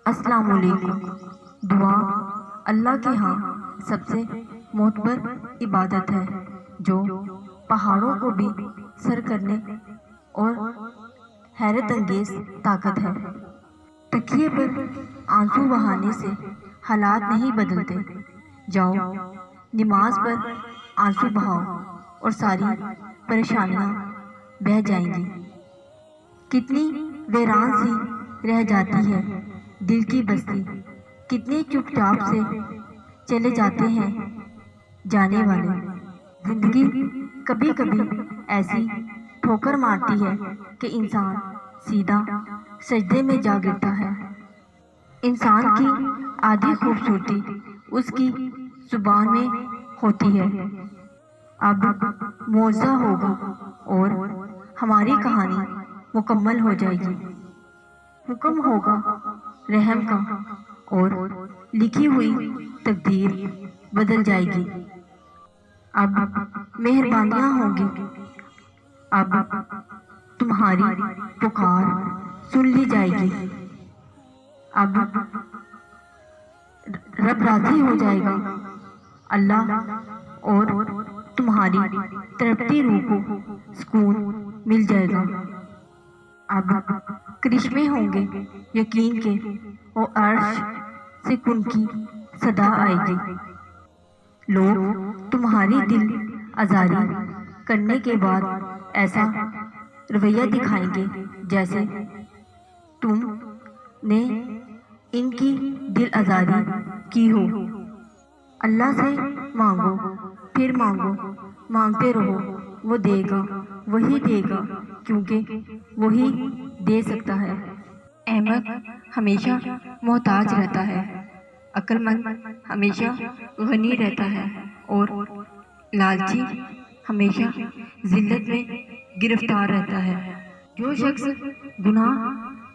السلام علیکم۔ دعا اللہ کے ہاں سب سے معتبر عبادت ہے جو پہاڑوں کو بھی سر کرنے اور حیرت انگیز طاقت ہے۔ تکیے پر آنسو بہانے سے حالات نہیں بدلتے، جاؤ نماز پر آنسو بہاؤ اور ساری پریشانیاں بہہ جائیں گی۔ کتنی ویران سی رہ جاتی ہے دل کی بستی، کتنے چپ چاپ سے چلے جاتے ہیں جانے والے۔ زندگی کبھی کبھی ایسی ٹھوکر مارتی ہے کہ انسان سیدھا سجدے میں جا گرتا ہے۔ انسان کی آدھی خوبصورتی اس کی زبان میں ہوتی ہے۔ اب معجزہ ہوگا اور ہماری کہانی مکمل ہو جائے گی۔ حکم ہوگا رحم کا اور لکھی ہوئی تقدیر بدل جائے گی۔ اب مہربانیاں ہوں گی، اب تمہاری پکار سن لی جائے گی۔ اب رب راضی ہو جائے گا اللہ، اور تمہاری تڑپتی روح کو سکون مل جائے گا۔ اب کرشمے ہوں گے یقین کے، اور عرش سے کن کی صدا آئے گی۔ لوگ تمہاری دل آزاری کرنے کے بعد ایسا رویہ دکھائیں گے جیسے تم نے ان کی دل آزاری کی ہو۔ اللہ سے مانگو پھر مانگو، مانگتے رہو، وہ دے گا، وہی دے گا، کیونکہ وہی دے سکتا ہے۔ احمق ہمیشہ محتاج رہتا ہے، عقل مند ہمیشہ غنی رہتا ہے، اور لالچی ہمیشہ ذلت میں گرفتار رہتا ہے۔ جو شخص گناہ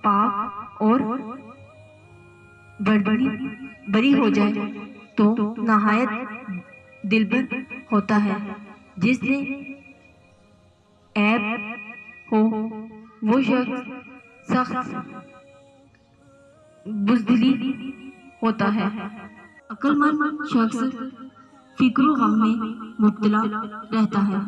پاک اور بری ہو جائے تو نہایت دلبر ہوتا ہے، جس نے عیب ہو وہ شخص سخت بزدلی ہوتا ہے۔ عقل مند شخص فکر و غم میں مبتلا رہتا ہے۔